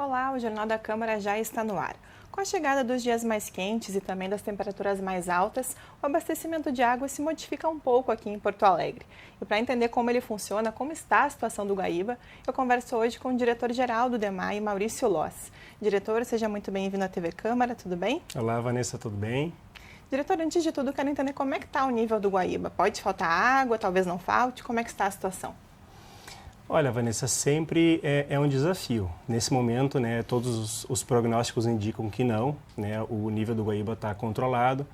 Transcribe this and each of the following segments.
Olá, o Jornal da Câmara já está no ar. Com a chegada dos dias mais quentes e também das temperaturas mais altas, o abastecimento de água se modifica um pouco aqui em Porto Alegre. E para entender como ele funciona, como está a situação do Guaíba, eu converso hoje com o diretor-geral do DEMAI, Maurício Loss. Diretor, seja muito bem-vindo à TV Câmara, tudo bem? Olá, Vanessa, tudo bem? Diretor, antes de tudo, quero entender como é que está o nível do Guaíba. Pode faltar água, talvez não falte? Como é que está a situação? Olha, Vanessa, sempre é um desafio. Nesse momento, né, todos os prognósticos indicam que não, né, o nível do Guaíba está controlado.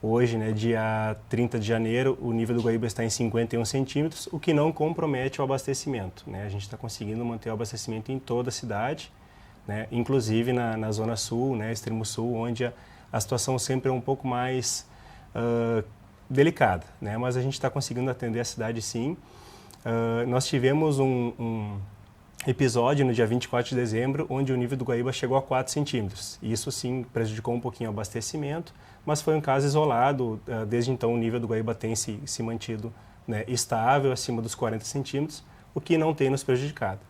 Hoje, né, dia 30 de janeiro, o nível do Guaíba está em 51 centímetros, o que não compromete o abastecimento, né? A gente está conseguindo manter o abastecimento em toda a cidade, né, inclusive na Zona Sul, né, Extremo Sul, onde a situação sempre é um pouco mais delicada, né, mas a gente está conseguindo atender a cidade sim. Nós tivemos um episódio no dia 24 de dezembro, onde o nível do Guaíba chegou a 4 centímetros. Isso sim prejudicou um pouquinho o abastecimento, mas foi um caso isolado. Desde então o nível do Guaíba tem se mantido, né, estável, acima dos 40 centímetros, o que não tem nos prejudicado.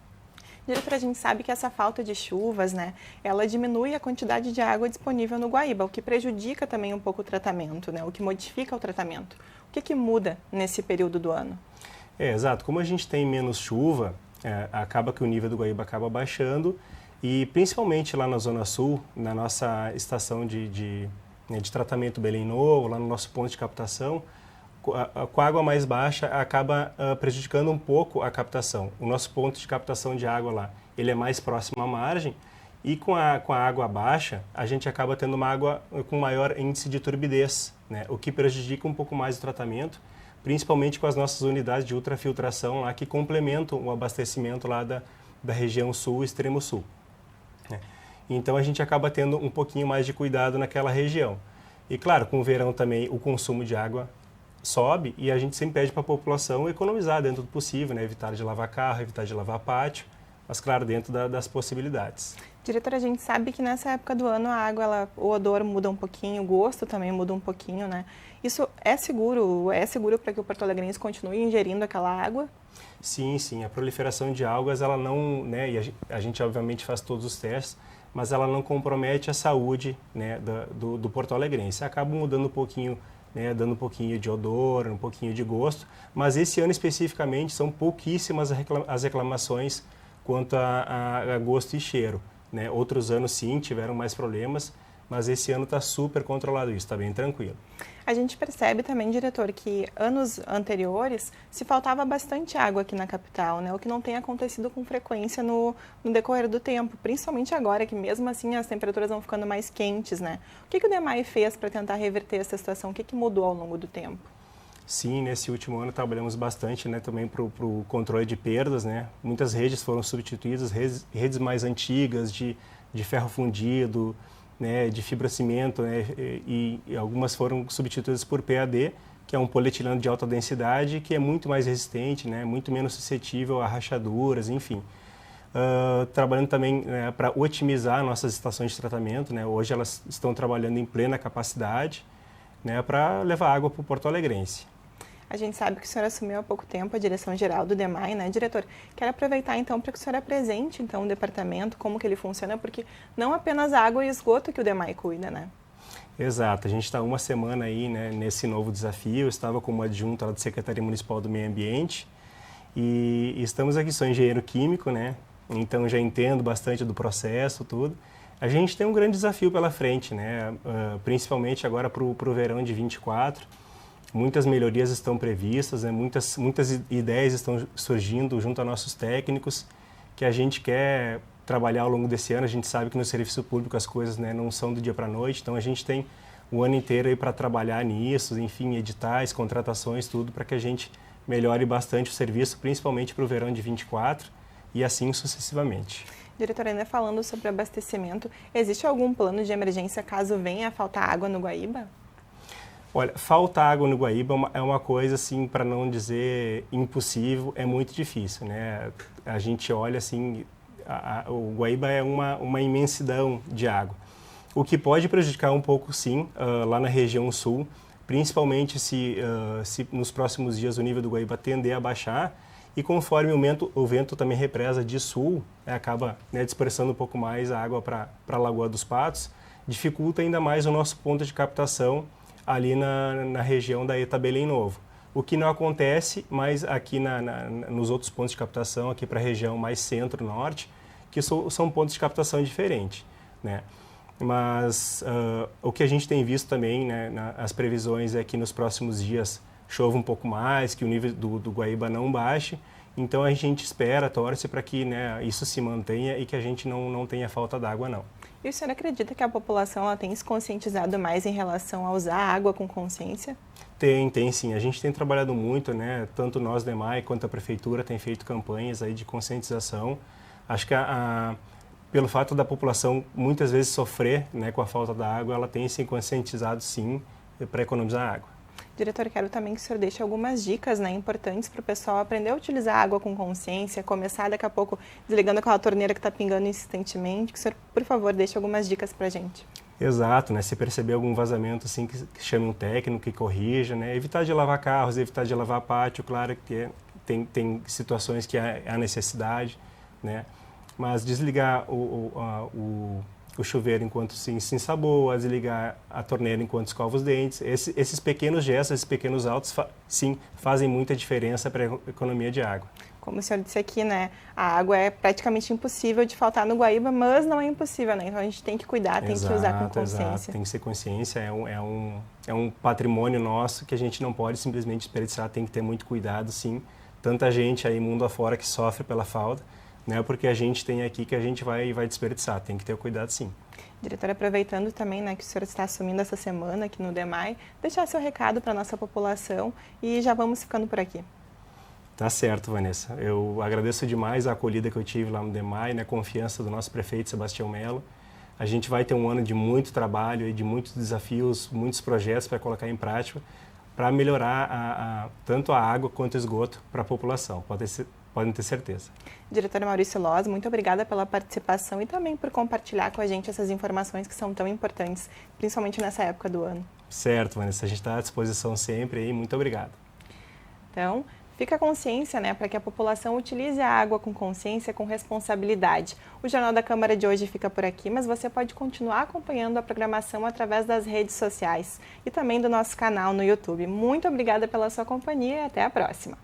Diretor, a gente sabe que essa falta de chuvas, né, ela diminui a quantidade de água disponível no Guaíba, o que prejudica também um pouco o tratamento, né, o que modifica o tratamento. O que muda nesse período do ano? Exato. Como a gente tem menos chuva, acaba que o nível do Guaíba acaba baixando e principalmente lá na Zona Sul, na nossa estação de tratamento Belém Novo, lá no nosso ponto de captação, com a água mais baixa acaba prejudicando um pouco a captação. O nosso ponto de captação de água lá, ele é mais próximo à margem e com a água baixa, a gente acaba tendo uma água com maior índice de turbidez, né, o que prejudica um pouco mais o tratamento, principalmente com as nossas unidades de ultrafiltração lá que complementam o abastecimento lá da região sul e extremo sul. Então a gente acaba tendo um pouquinho mais de cuidado naquela região. E claro, com o verão também o consumo de água sobe e a gente sempre pede para a população economizar dentro do possível, né? Evitar de lavar carro, evitar de lavar pátio, mas claro, dentro das possibilidades. Diretora, a gente sabe que nessa época do ano a água, o odor muda um pouquinho, o gosto também muda um pouquinho, né? Isso é seguro? É seguro para que o porto-alegrense continue ingerindo aquela água? Sim, sim. A proliferação de algas, ela não, né, e a gente obviamente faz todos os testes, mas ela não compromete a saúde, né, do porto-alegrense. Acaba mudando um pouquinho, né, dando um pouquinho de odor, um pouquinho de gosto, mas esse ano especificamente são pouquíssimas as reclamações quanto a gosto e cheiro, né? Outros anos sim tiveram mais problemas, mas esse ano está super controlado isso, está bem tranquilo. A gente percebe também, diretor, que anos anteriores se faltava bastante água aqui na capital, né? O que não tem acontecido com frequência no decorrer do tempo, principalmente agora que mesmo assim as temperaturas vão ficando mais quentes, né? O que o DEMAI fez para tentar reverter essa situação? O que mudou ao longo do tempo? Sim, nesse último ano trabalhamos bastante, né, também para o controle de perdas, né? Muitas redes foram substituídas, redes mais antigas de ferro fundido, né, de fibrocimento, né, e algumas foram substituídas por PAD, que é um polietileno de alta densidade, que é muito mais resistente, né, muito menos suscetível a rachaduras, enfim. Trabalhando também, né, para otimizar nossas estações de tratamento, né, hoje elas estão trabalhando em plena capacidade, né, para levar água para o porto-alegrense. A gente sabe que o senhor assumiu há pouco tempo a direção-geral do DEMAI, né, diretor? Quero aproveitar então para que o senhor apresente então o departamento, como que ele funciona, porque não apenas a água e esgoto que o DEMAI cuida, né? Exato, a gente está uma semana aí, né, nesse novo desafio. Eu estava como adjunto lá da Secretaria Municipal do Meio Ambiente e estamos aqui, sou engenheiro químico, né, então já entendo bastante do processo, tudo. A gente tem um grande desafio pela frente, né, principalmente agora para o verão de 24. Muitas melhorias estão previstas, né? muitas ideias estão surgindo junto a nossos técnicos que a gente quer trabalhar ao longo desse ano. A gente sabe que no serviço público as coisas, né, não são do dia para a noite, então a gente tem o ano inteiro aí para trabalhar nisso, enfim, editais, contratações, tudo para que a gente melhore bastante o serviço, principalmente para o verão de 24 e assim sucessivamente. Diretor, ainda falando sobre abastecimento, existe algum plano de emergência caso venha a faltar água no Guaíba? Olha, faltar água no Guaíba é uma coisa, assim, para não dizer impossível, é muito difícil, né? A gente olha, assim, o Guaíba é uma imensidão de água. O que pode prejudicar um pouco, sim, lá na região sul, principalmente se nos próximos dias o nível do Guaíba tender a baixar e conforme o vento também represa de sul, acaba, né, dispersando um pouco mais a água para a Lagoa dos Patos, dificulta ainda mais o nosso ponto de captação ali na região da ETA Belém Novo. O que não acontece mais aqui nos outros pontos de captação, aqui para a região mais centro-norte, que são pontos de captação diferentes, né? Mas o que a gente tem visto também, né, as previsões é que nos próximos dias chova um pouco mais, que o nível do Guaíba não baixe. Então a gente espera, torce para que, né, isso se mantenha e que a gente não tenha falta d'água, não. E o senhor acredita que a população ela tem se conscientizado mais em relação a usar a água com consciência? Tem sim. A gente tem trabalhado muito, né, tanto nós, DEMAI, quanto a Prefeitura tem feito campanhas aí de conscientização. Acho que pelo fato da população muitas vezes sofrer, né, com a falta da água, ela tem se conscientizado sim para economizar água. Diretor, quero também que o senhor deixe algumas dicas, né, importantes para o pessoal aprender a utilizar a água com consciência, começar daqui a pouco desligando aquela torneira que está pingando insistentemente. Que o senhor, por favor, deixe algumas dicas para a gente. Exato, né? Se perceber algum vazamento, assim, que chame um técnico, que corrija, né? Evitar de lavar carros, evitar de lavar pátio, claro que tem situações que há necessidade, né? Mas desligar o chuveiro enquanto se ensaboa, desligar a torneira enquanto escova os dentes. Esses pequenos gestos, esses pequenos autos, sim, fazem muita diferença para a economia de água. Como o senhor disse aqui, né, a água é praticamente impossível de faltar no Guaíba, mas não é impossível, né? Então a gente tem que cuidar, tem que usar com consciência. Exato, tem que ser consciência, é um patrimônio nosso que a gente não pode simplesmente desperdiçar, tem que ter muito cuidado, sim. Tanta gente aí mundo afora que sofre pela falta, né? Porque a gente tem aqui que a gente vai desperdiçar, tem que ter cuidado, sim. Diretora, aproveitando também, né, que o senhor está assumindo essa semana aqui no DEMAI, deixar seu recado para a nossa população e já vamos ficando por aqui. Tá certo, Vanessa. Eu agradeço demais a acolhida que eu tive lá no DEMAI, né, a confiança do nosso prefeito, Sebastião Melo. A gente vai ter um ano de muito trabalho, de muitos desafios, muitos projetos para colocar em prática, para melhorar tanto a água quanto o esgoto para a população. Podem ter certeza. Diretora Maurício Loz, muito obrigada pela participação e também por compartilhar com a gente essas informações que são tão importantes, principalmente nessa época do ano. Certo, Vanessa. A gente está à disposição sempre aí. Muito obrigado. Então, fica a consciência, né, para que a população utilize a água com consciência, com responsabilidade. O Jornal da Câmara de hoje fica por aqui, mas você pode continuar acompanhando a programação através das redes sociais e também do nosso canal no YouTube. Muito obrigada pela sua companhia e até a próxima.